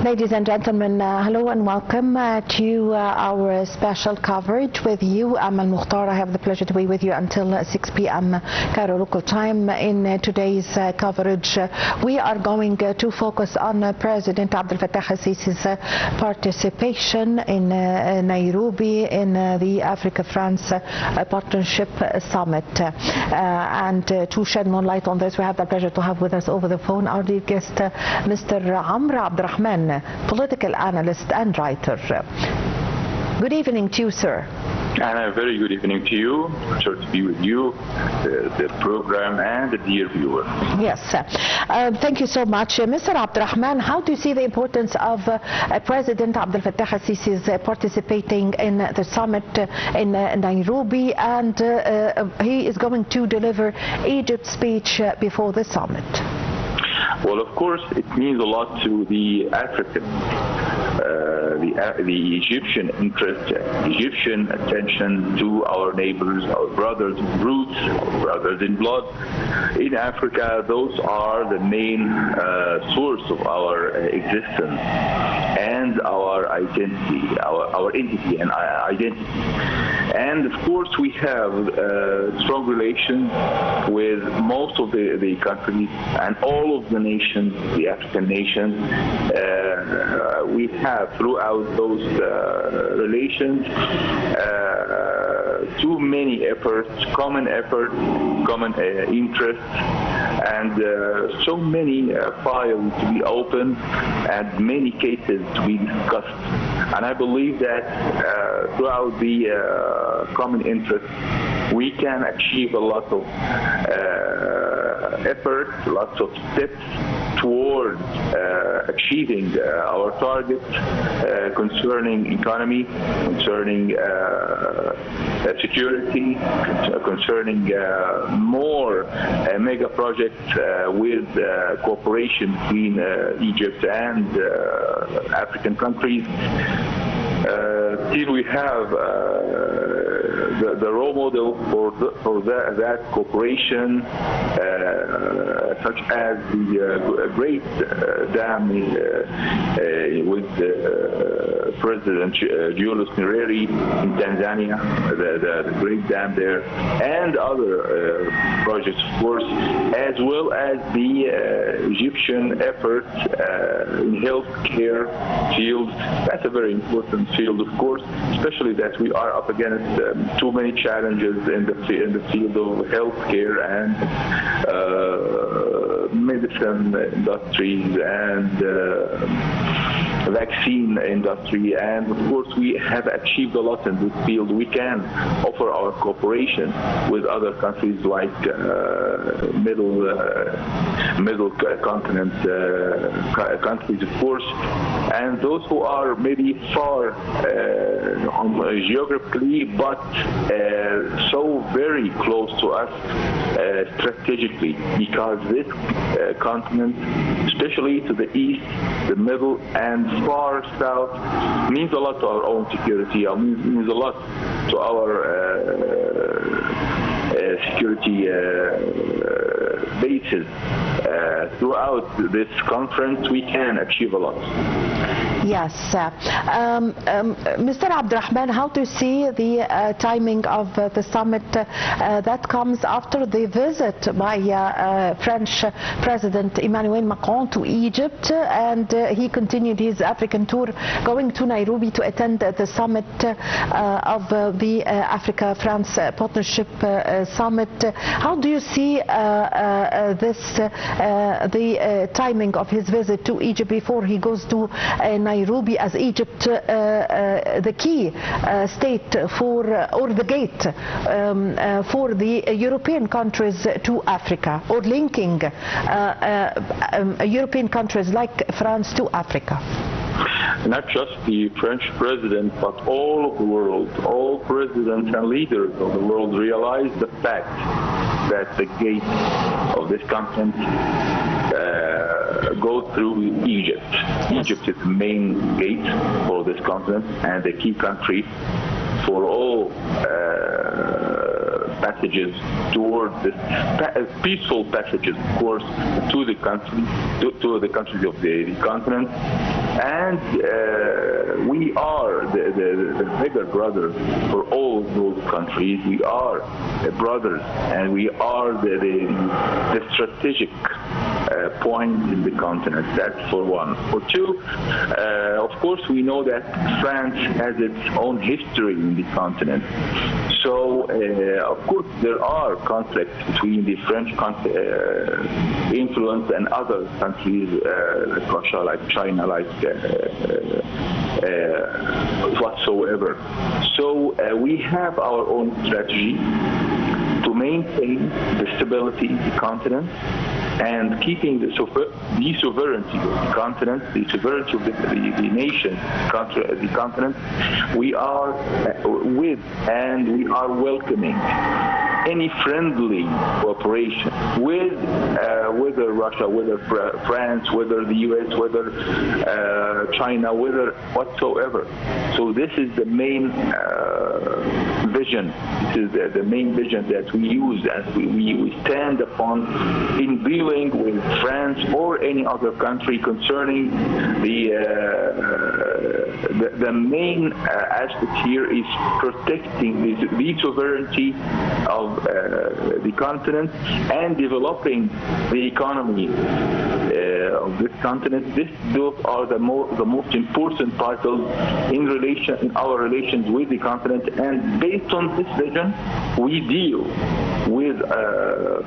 Ladies and gentlemen, hello and welcome to our special coverage with you. I'm Al-Mukhtar. I have the pleasure to be with you until 6 p.m. Cairo local time. In today's coverage, we are going to focus on President Abdel Sisi's participation in Nairobi in the Africa-France Partnership Summit. And to shed more light on this, we have the pleasure to have with us over the phone our dear guest, Mr. Rahman, political analyst and writer. Good evening to you, sir. And a very good evening to you. Pleasure to be with you, the program, and the dear viewer. Yes, thank you so much. Mr. Abdurrahman, how do you see the importance of President Abdel Sisi's participating in the summit in Nairobi, and he is going to deliver Egypt's speech before the summit? Well, of course, it means a lot to the African, the Egyptian interest, Egyptian attention to our neighbors, our brothers in roots, our brothers in blood in Africa. Those are the main source of our existence and our identity, our entity and identity. And of course, we have strong relations with most of the countries and all of the nations, the African nations. We have throughout those relations too many efforts, common interests, and so many files to be opened and many cases to be discussed. And I believe that throughout the common interests, we can achieve a lot of effort, lots of steps towards achieving our targets concerning economy, concerning security, concerning more mega projects with cooperation between Egypt and African countries. Still, we have the role model for that cooperation, such as the great dam with President Julius Nyerere in Tanzania, the great dam there, and other projects, of course, as well as the Egyptian efforts in healthcare field. That's a very important field, of course, especially that we are up against too many challenges in the field of healthcare and medicine industries and vaccine industry, and of course we have achieved a lot in this field. We can offer our cooperation with other countries like middle continent countries, of course, and those who are maybe far geographically, but so very close to us strategically, because this continent, especially to the east, the middle, and far south, means a lot to our own security, means a lot to our security bases. Throughout this conference, we can achieve a lot. Yes. Mr. Abdurrahman, how do you see the timing of the summit that comes after the visit by French President Emmanuel Macron to Egypt, and he continued his African tour, going to Nairobi to attend the summit of the Africa-France Partnership Summit? How do you see the timing of his visit to Egypt before he goes to Nairobi, as Egypt the key state for, or the gate for the European countries to Africa, or linking European countries like France to Africa? Not just the French president, but all of the world, all presidents and leaders of the world realize the fact that the gate of this continent go through Egypt. Egypt is the main gate for this continent and the key country for all passages toward this peaceful passages, of course, to the country, to the countries of the continent. And we are the bigger brother for all those countries. We are brothers, and we are the strategic point in the continent. That's for one. For two, of course, we know that France has its own history in the continent. So, of course, there are conflicts between the French influence and other countries, like Russia, like China, like whatsoever. So we have our own strategy to maintain the stability of the continent and keeping the sovereignty of the continent, the sovereignty of the nation, the continent. We are with and we are welcoming any friendly cooperation with whether Russia, whether France, whether the US, whether China, whether whatsoever. So this is the main vision. This is the main vision that we use and we stand upon in dealing with France or any other country concerning the main aspect here is protecting the sovereignty of the continent and developing the economy of this continent. Those are the most important parts in our relations with the continent, and based on this vision, we deal with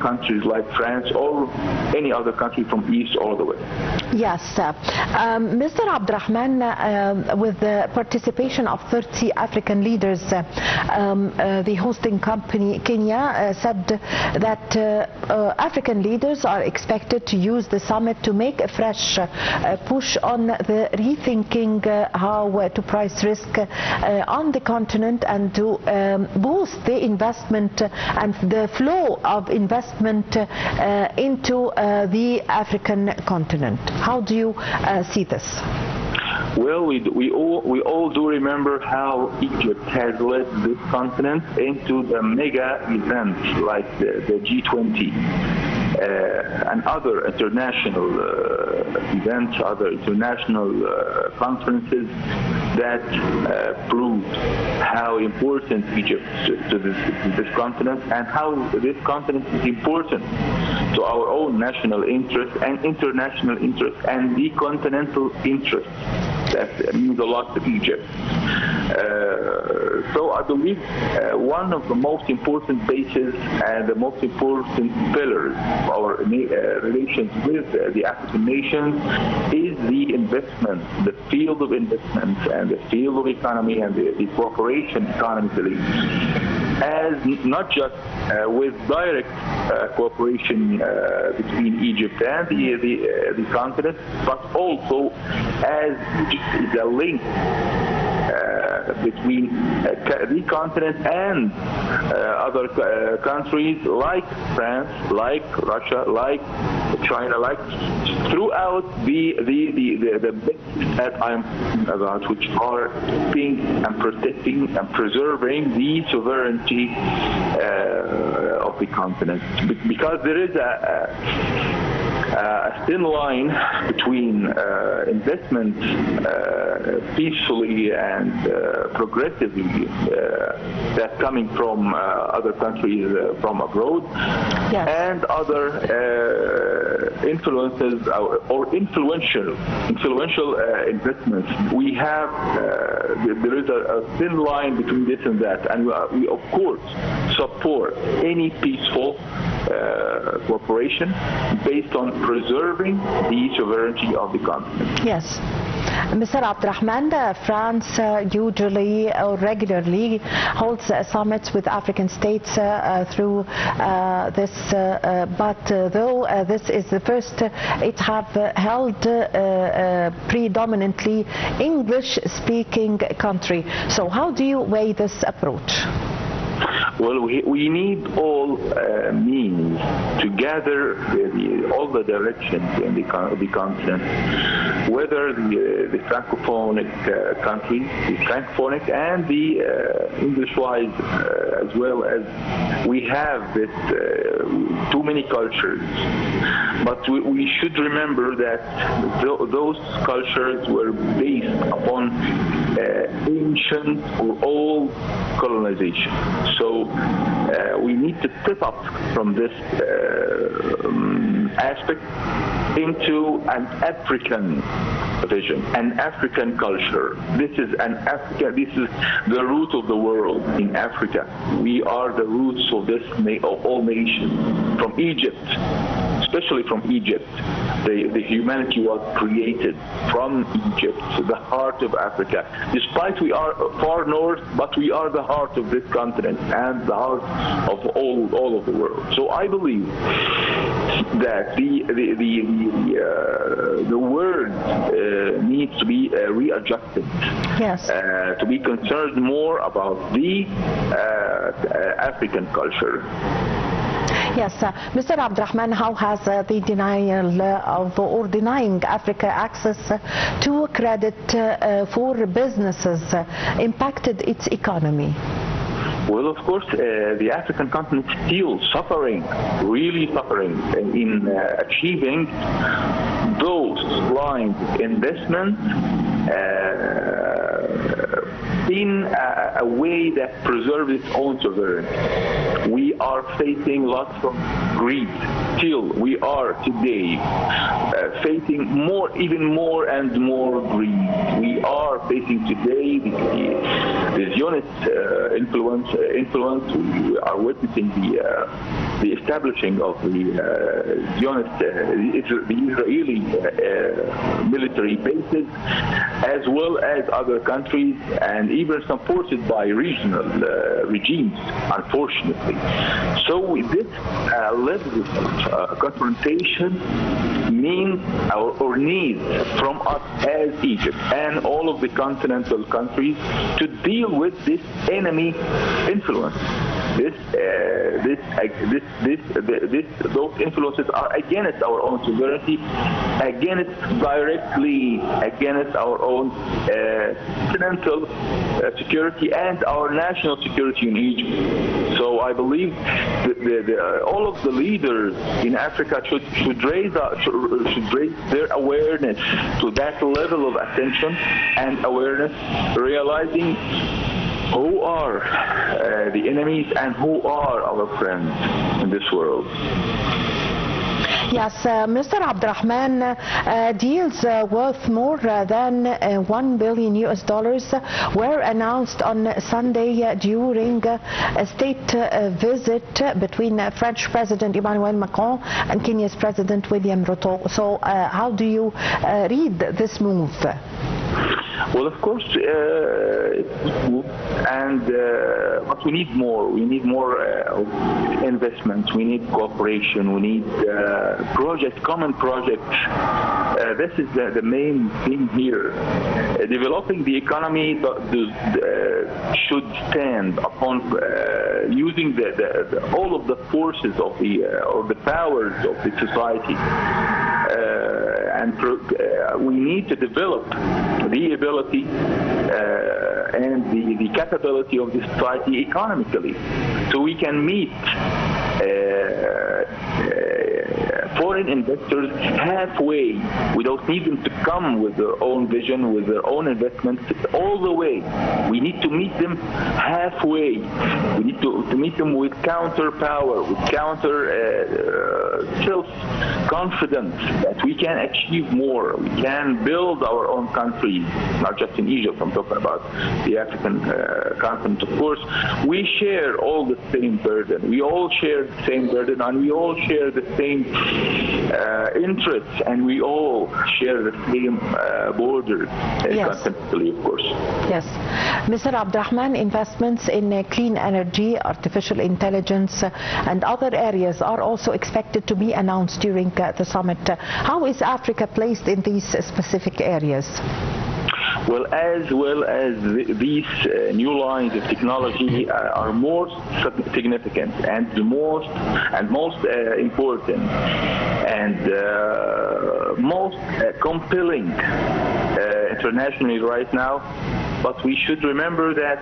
countries like France or any other country from east all the way. Yes. Mr. Abdel, with the participation of 30 African leaders, the hosting company Kenya said that African leaders are expected to use the summit to make a fresh push on the rethinking how to price risk on the continent and to boost the investment and the flow of investment into the African continent. How do you see this? Well, we all do remember how Egypt has led this continent into the mega events like the G20 and other international events, other international conferences that proved how important Egypt to this continent and how this continent is important to our own national interest and international interest and the continental interest. That means a lot to Egypt. So I believe one of the most important bases and the most important pillars of our relations with the African nations is the investment, the field of investment and the field of economy and the cooperation economically, as not just with direct cooperation between Egypt and the continent, but also as Egypt is a link between the continent and other countries like France, like Russia, like China, like throughout the that I'm about, which are keeping and protecting and preserving the sovereignty of the continent, because there is a thin line between investment peacefully and progressively that's coming from other countries from abroad, yes, and other influences or influential investments. We have there is a thin line between this and that, and we of course support any peaceful cooperation based on preserving the sovereignty of the continent. Yes. Mr. Abdel, France usually or regularly holds summits with African states through this, but though this is the first, it have held predominantly English-speaking country. So how do you weigh this approach? Well, we need all means to gather all the directions in the continent whether the francophonic countries, the francophonic and the English-wise, as well as we have this too many cultures. But we should remember that those cultures were based upon ancient or old colonization. So we need to step up from this aspect into an African vision, an African culture. This is the root of the world in Africa. We are the roots of all nations. From Egypt, especially from Egypt, the humanity was created from Egypt, the heart of Africa. Despite we are far north, but we are the heart of this continent and the heart of all of the world. So I believe that the word needs to be readjusted. Yes. To be concerned more about the African culture. Yes, Mr. Abdel, how has the denial or denying Africa access to credit for businesses impacted its economy? Well, of course, the African continent is still suffering, really suffering in achieving those lines of investment in a way that preserves its own sovereignty. We are facing lots of greed. Still, we are today facing even more and more greed. We are facing today the Zionist influence. We are witnessing the establishing of the Zionist, the Israeli military bases, as well as other countries, and even supported by regional regimes, unfortunately. So this level of confrontation means or needs from us as Egypt and all of the continental countries to deal with this enemy influence. Those influences are against our own sovereignty, directly against our own continental security and our national security in Egypt. So I believe all of the leaders in Africa should raise their awareness to that level of attention and awareness, realizing who are the enemies and who are our friends in this world. Yes, Mr. Abdel, deals worth more than $1 billion were announced on Sunday during a state visit between French President Emmanuel Macron and Kenya's President William Ruto. So how do you read this move? Well, of course, but we need more. We need more investments. We need cooperation. We need common projects. This is the main thing here. Developing the economy should stand upon using all of the forces of or the powers of the society. And we need to develop the ability and the capability of the society economically, so we can meet foreign investors halfway. We don't need them to come with their own vision, with their own investments all the way. We need to meet them halfway. We need to meet them with counter power, with counter self-confidence that we can achieve more. We can build our own countries, not just in Egypt. I'm talking about the African continent, of course. We share all the same burden. We all share the same burden, and we all share the same interests, and we all share the same border continentally, of course. Yes. Mr. Abdel, investments in clean energy, artificial intelligence, and other areas are also expected to be announced during the summit. How is Africa placed in these specific areas? well as these new lines of technology are more significant and most important and most compelling internationally right now. But we should remember that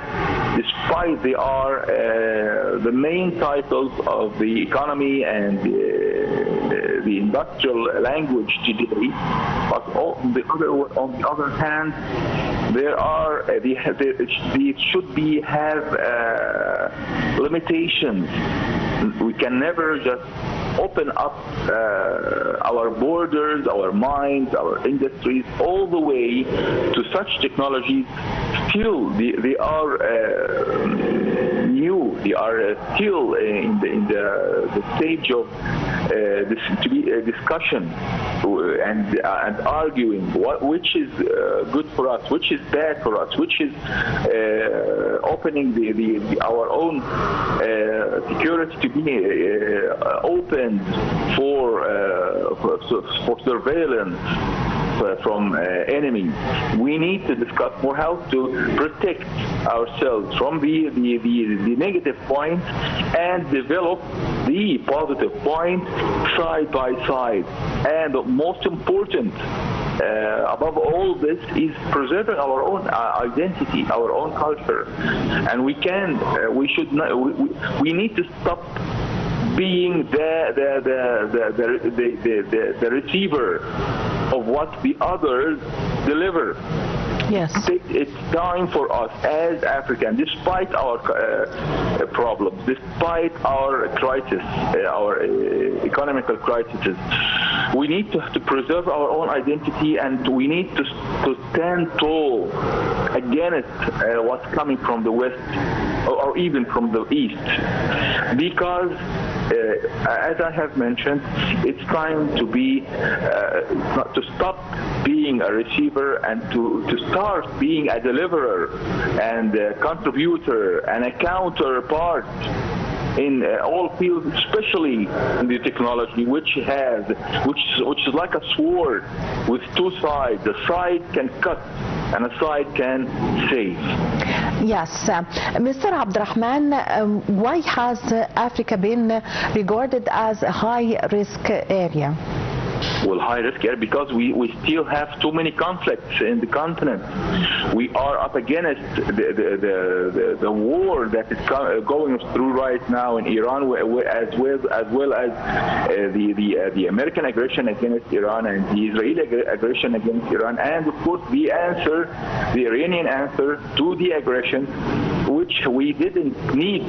despite they are the main titles of the economy and the industrial language today, but on the other hand, there are they should be have limitations. We can never just open up our borders, our minds, our industries, all the way to such technologies. Still, they are new. They are still in the stage of discussion and arguing which is good for us, which is bad for us, which is opening our own security to be open for surveillance from enemies. We need to discuss more how to protect ourselves from the negative points and develop the positive point side by side. And the most important above all this is preserving our own identity, our own culture. And we need to stop being the receiver of what the others deliver. Yes. It's time for us as Africans, despite our problems, despite our crisis, our economical crises, we need to preserve our own identity, and we need to stand tall against what's coming from the West or even from the East. Because, as I have mentioned, it's time to be to stop being a receiver and to start being a deliverer and a contributor and a counterpart in all fields, especially in the technology, which is like a sword with two sides. A side can cut and a side can save. Yes. Mr. Abdel, why has Africa been regarded as a high-risk area? Well, high risk area because we still have too many conflicts in the continent. We are up against the war that is going through right now in Iran, as well as the American aggression against Iran and the Israeli aggression against Iran, and of course the Iranian answer to the aggression, which we didn't need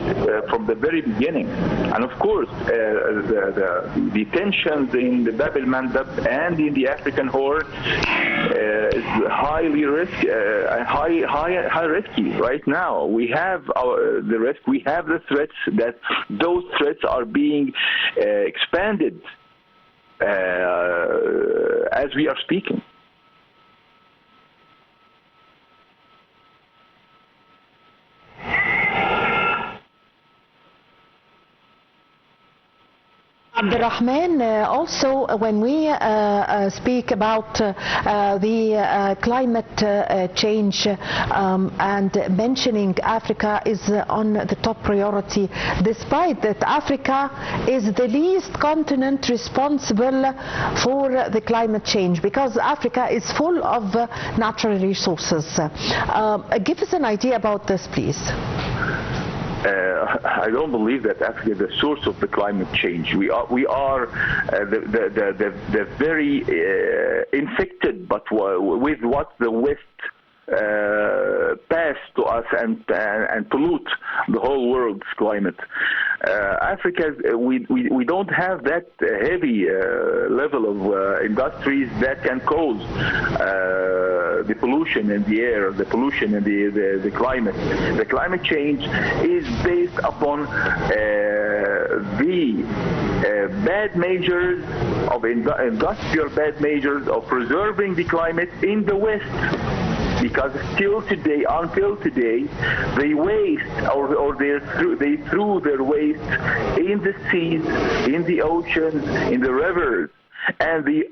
from the very beginning. And of course, the tensions in the Bab el-Mandeb and in the African Horn is highly risky right now. We have the risk. We have the threats. That those threats are being expanded as we are speaking. Rahman, also when we speak about the climate change and mentioning Africa is on the top priority, despite that Africa is the least continent responsible for the climate change, because Africa is full of natural resources. Give us an idea about this, please. I don't believe that Africa is the source of the climate change. We are the very infected, but with what the West pass to us and pollute the whole world's climate. Africa, we don't have that heavy level of industries that can cause the pollution in the air, the pollution in the climate. The climate change is based upon the bad measures of industrial bad measures of preserving the climate in the West. Because until today, they waste or they threw their waste in the seas, in the oceans, in the rivers. and they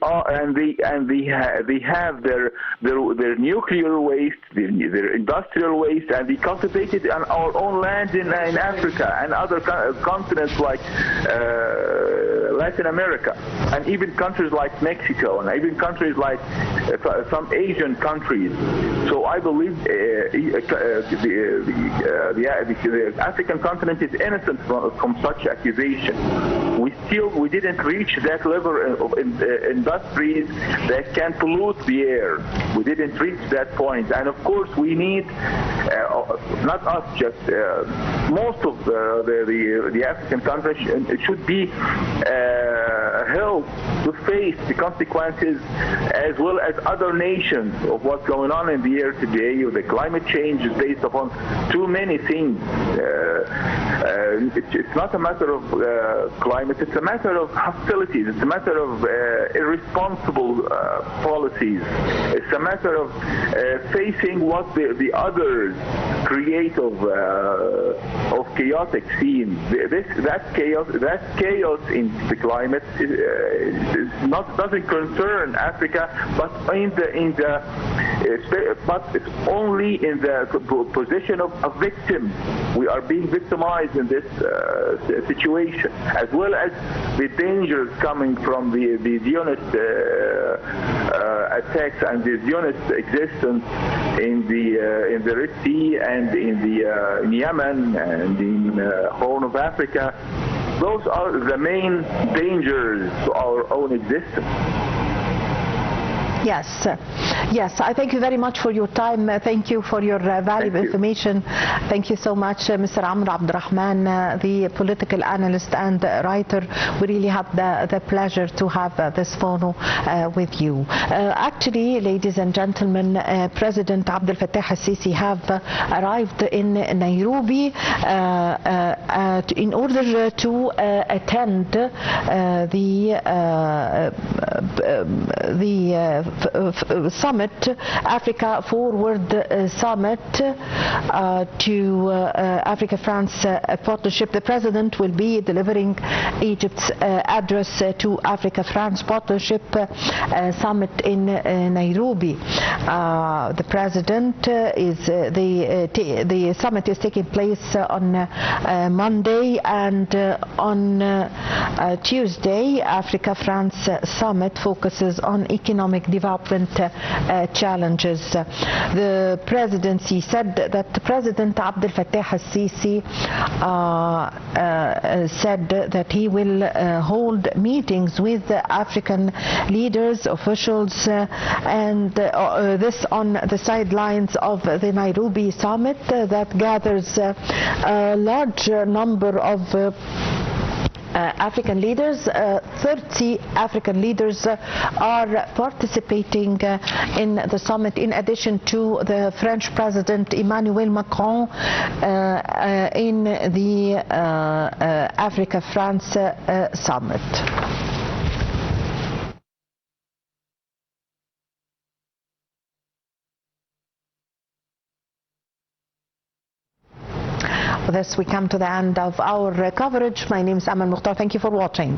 have their nuclear waste, their industrial waste, and they cultivate it on our own land in Africa and other continents like Latin America, and even countries like Mexico, and even countries like some Asian countries. So I believe the African continent is innocent from such accusation. We didn't reach that level of industries that can pollute the air. We didn't reach that point, and of course we need not us, just most of the African countries should be held to face the consequences, as well as other nations, of what's going on in the air today. The climate change is based upon too many things. It's not a matter of climate, it's a matter of hostilities, it's a matter of irresponsible policies, it's a matter of facing what the others create of chaotic scenes. That chaos in the climate doesn't concern Africa, but it's only in the position of a victim. We are being victimized in this situation, as well as the dangers coming from the Zionist attacks and the Zionist existence in the Red Sea and in Yemen and in Horn of Africa. Those are the main dangers to our own existence. Yes, I thank you very much for your time. Thank you for your valuable information. Thank you so much, Mr. Abdel Rahman, the political analyst and writer. We really had the pleasure to have this phone with you. Actually, ladies and gentlemen, President Abdel Sisi have arrived in Nairobi in order to attend the summit, Africa Forward Summit to Africa-France partnership. The President will be delivering Egypt's address to Africa-France partnership summit in Nairobi. The President the summit is taking place on Monday, and on Tuesday, Africa-France summit focuses on economic development challenges. The presidency said that President Abdel Sisi said that he will hold meetings with African leaders, officials, and this on the sidelines of the Nairobi summit that gathers a large number of African leaders. 30 African leaders are participating in the summit, in addition to the French President Emmanuel Macron in the Africa-France summit. With this, we come to the end of our coverage. My name is Amal Mukhtar. Thank you for watching.